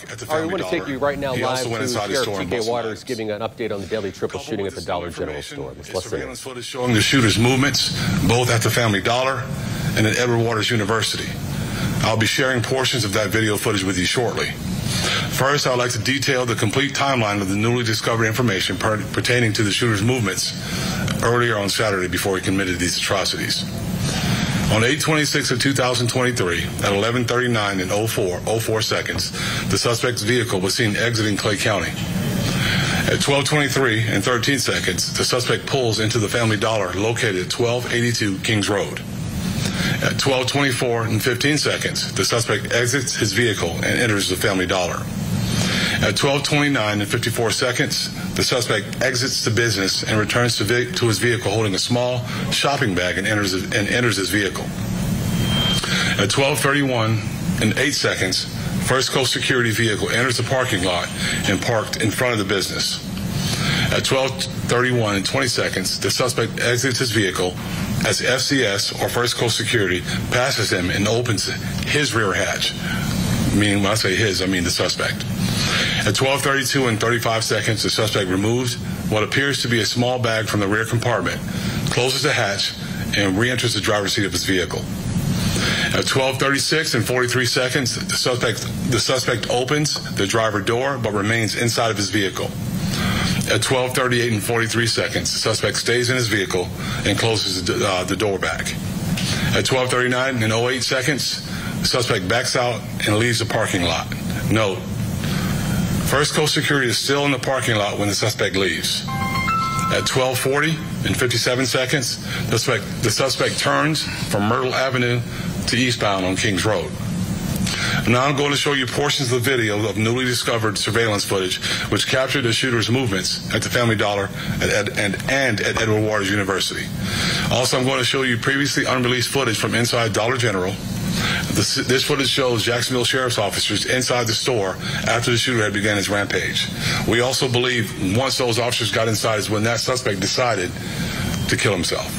at the All right, Family we want to Dollar. take you right now He live also went to inside the Sheriff store and T.K. bought some Waters items. giving an update on the deadly triple Coupled shooting with at the this Dollar new General information store. is Let's surveillance see. footage showing the shooter's movements, both at the Family Dollar and at Edward Waters University. I'll be sharing portions of that video footage with you shortly. First, I would like to detail the complete timeline of the newly discovered information pertaining to the shooter's movements earlier on Saturday before he committed these atrocities. On 8/26 of 2023, at 11:39 and 04 seconds, the suspect's vehicle was seen exiting Clay County. At 12:23 and 13 seconds, the suspect pulls into the Family Dollar located at 1282 Kings Road. At 12:24 and 15 seconds, the suspect exits his vehicle and enters the Family Dollar. At 12:29 and 54 seconds, the suspect exits the business and returns to his vehicle holding a small shopping bag and enters his vehicle. At 12:31 and 8 seconds, First Coast Security vehicle enters the parking lot and parked in front of the business. At 12:31 and 20 seconds, the suspect exits his vehicle as FCS, or First Coast Security, passes him and opens his rear hatch. Meaning, when I say his, I mean the suspect. At 12:32 and 35 seconds, the suspect removes what appears to be a small bag from the rear compartment, closes the hatch, and re-enters the driver's seat of his vehicle. At 12:36 and 43 seconds, the suspect opens the driver door but remains inside of his vehicle. At 12:38 and 43 seconds, the suspect stays in his vehicle and closes the door back. At 12:39 and 08 seconds, the suspect backs out and leaves the parking lot. Note, First Coast Security is still in the parking lot when the suspect leaves. At 12:40 and 57 seconds, the suspect turns from Myrtle Avenue to eastbound on Kings Road. Now I'm going to show you portions of the video of newly discovered surveillance footage which captured the shooter's movements at the Family Dollar and at Edward Waters University. Also, I'm going to show you previously unreleased footage from inside Dollar General. This footage shows Jacksonville Sheriff's officers inside the store after the shooter had begun his rampage. We also believe once those officers got inside is when that suspect decided to kill himself.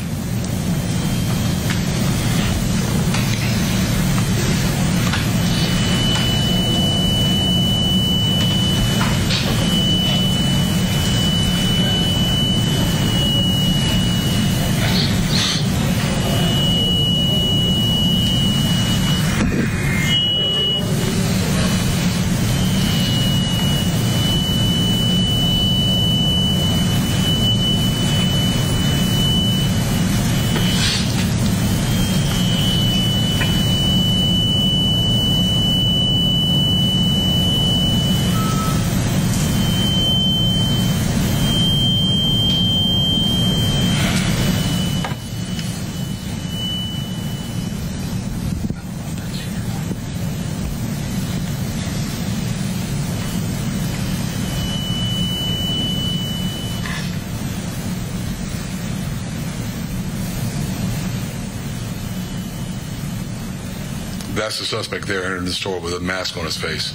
That's the suspect there entering the store with a mask on his face.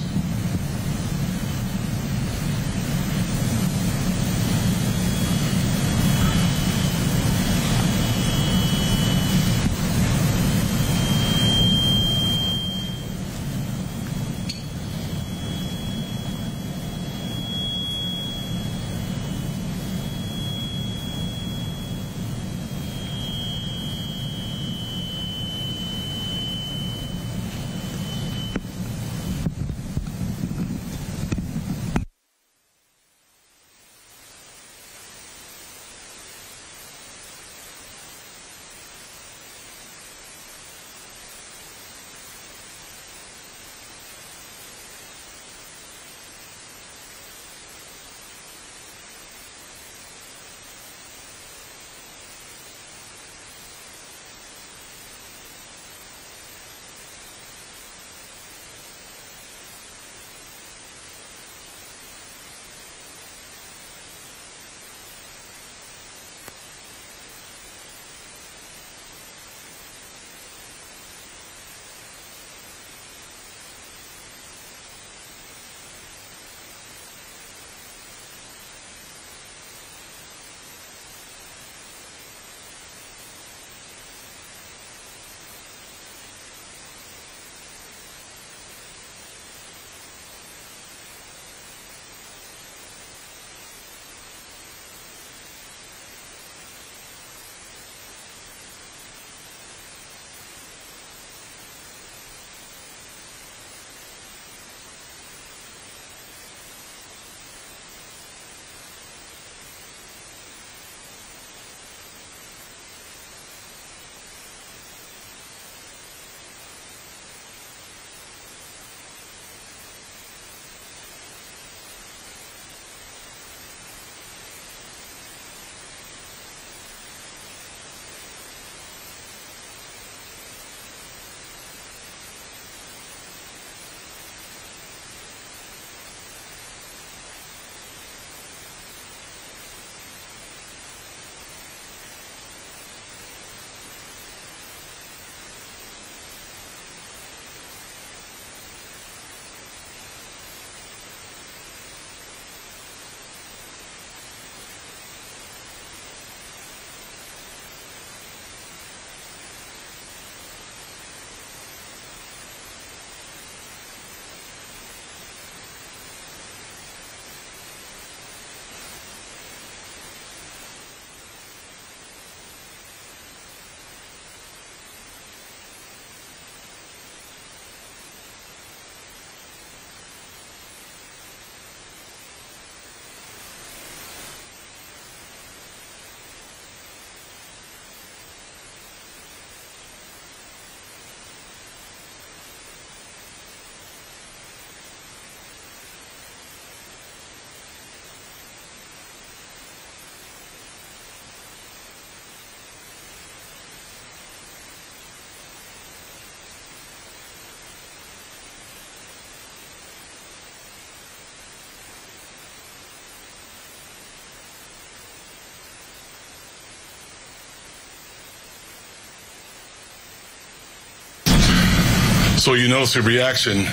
So you notice the reaction.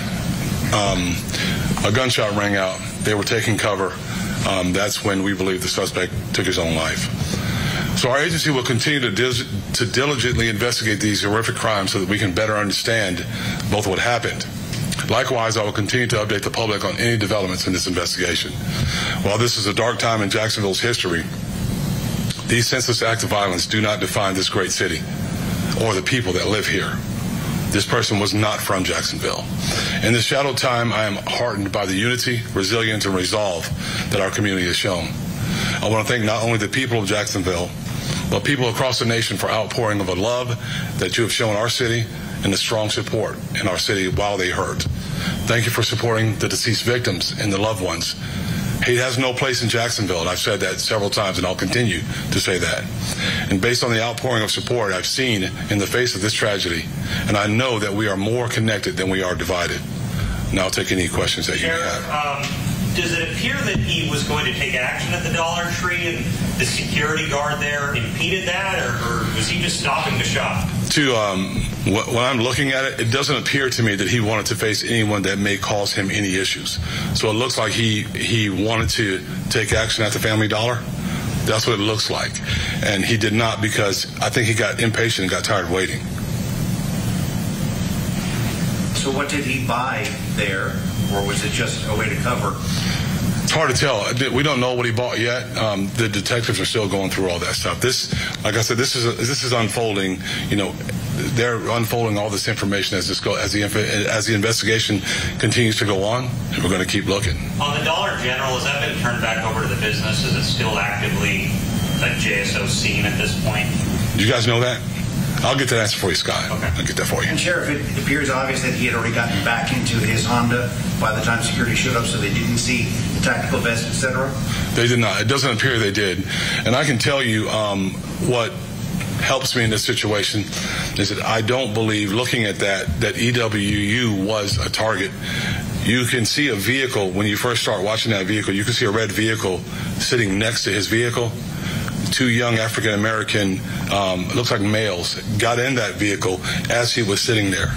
A gunshot rang out. They were taking cover. That's when we believe the suspect took his own life. So our agency will continue to diligently investigate these horrific crimes so that we can better understand both what happened. Likewise, I will continue to update the public on any developments in this investigation. While this is a dark time in Jacksonville's history, these senseless acts of violence do not define this great city or the people that live here. This person was not from Jacksonville. In this shadowed time, I am heartened by the unity, resilience, and resolve that our community has shown. I want to thank not only the people of Jacksonville, but people across the nation for outpouring of a love that you have shown our city and the strong support in our city while they hurt. Thank you for supporting the deceased victims and the loved ones. Hate has no place in Jacksonville, and I've said that several times, and I'll continue to say that. And based on the outpouring of support I've seen in the face of this tragedy, and I know that we are more connected than we are divided. Now I'll take any questions that you may have. Does it appear that he was going to take action at the Dollar Tree and the security guard there impeded that, or was he just stopping the shop? When I'm looking at it, it doesn't appear to me that he wanted to face anyone that may cause him any issues. So it looks like he wanted to take action at the Family Dollar. That's what it looks like. And he did not, because I think he got impatient and got tired of waiting. So what did he buy there, or was it just a way to cover? It's hard to tell. We don't know what he bought yet. The detectives are still going through all that stuff. This, like I said, this is unfolding. You know, they're unfolding all this information as the investigation continues to go on, and we're going to keep looking. On the Dollar General, has that been turned back over to the business? Is it still actively a JSO scene at this point? Do you guys know that? I'll get that answer for you, Scott. Okay. I'll get that for you. And Sheriff, it appears obvious that he had already gotten back into his Honda by the time security showed up, so they didn't see the tactical vest, etc.? They did not. It doesn't appear they did. And I can tell you what helps me in this situation is that I don't believe, looking at that EWU was a target. You can see a vehicle, when you first start watching that vehicle, you can see a red vehicle sitting next to his vehicle. Two young African-American, looks like males, got in that vehicle as he was sitting there.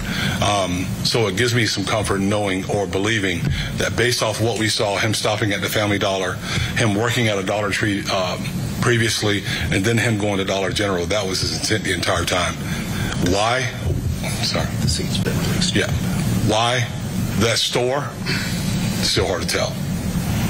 So it gives me some comfort knowing or believing that based off what we saw, him stopping at the Family Dollar, him working at a Dollar Tree previously, and then him going to Dollar General, that was his intent the entire time. Why? Sorry. The scene's been released. Yeah. Why? That store? Still hard to tell.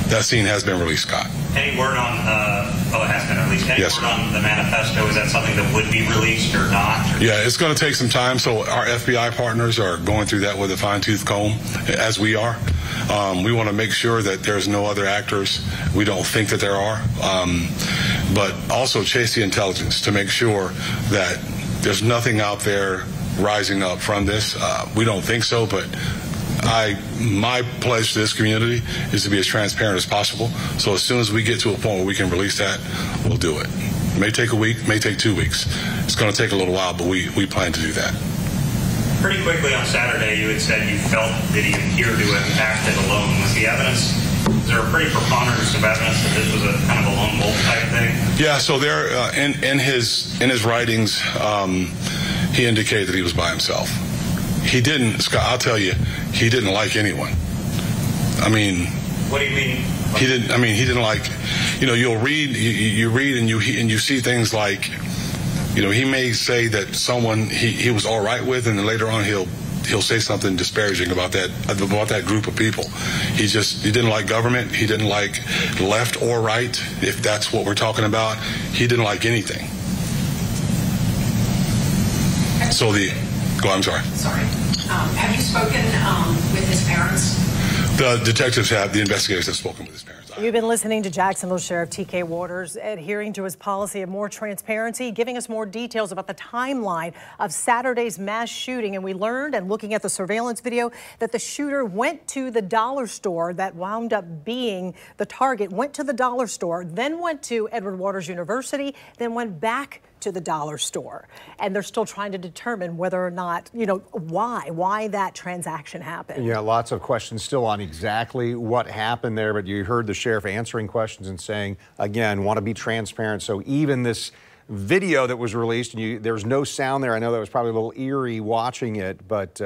That scene has been released, Scott. Any word on, it has been released. Any word on the manifesto? Is that something that would be released or not? Yeah, it's going to take some time. So our FBI partners are going through that with a fine-tooth comb, as we are. We want to make sure that there's no other actors. We don't think that there are. But also chase the intelligence to make sure that there's nothing out there rising up from this. We don't think so, but my pledge to this community is to be as transparent as possible. So as soon as we get to a point where we can release that, we'll do it. It may take a week, may take 2 weeks. It's going to take a little while, but we plan to do that. Pretty quickly on Saturday, you had said you felt that he appeared to have acted alone. Was the evidence, is there a pretty preponderance of evidence that this was a kind of a lone wolf type thing? Yeah, so there, in his writings, he indicated that he was by himself. He didn't, Scott, I'll tell you, he didn't like anyone. I mean, what do you mean? He didn't like, you'll read, you read and you see things like, he may say that someone he was all right with, and then later on he'll say something disparaging about that group of people. He didn't like government. He didn't like left or right, if that's what we're talking about. He didn't like anything. So I'm sorry. Sorry. Have you spoken with his parents? The detectives have, the investigators have spoken with his parents. You've been listening to Jacksonville Sheriff T.K. Waters adhering to his policy of more transparency, giving us more details about the timeline of Saturday's mass shooting. And we learned, and looking at the surveillance video, that the shooter went to the dollar store that wound up being the target, went to the dollar store, then went to Edward Waters University, then went back to the dollar store. And they're still trying to determine whether or not, why that transaction happened. Yeah, lots of questions still on exactly what happened there, but you heard the sheriff answering questions and saying, again, want to be transparent. So even this video that was released, and there's no sound there. I know that was probably a little eerie watching it, but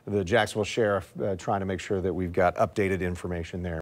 the Jacksonville Sheriff trying to make sure that we've got updated information there.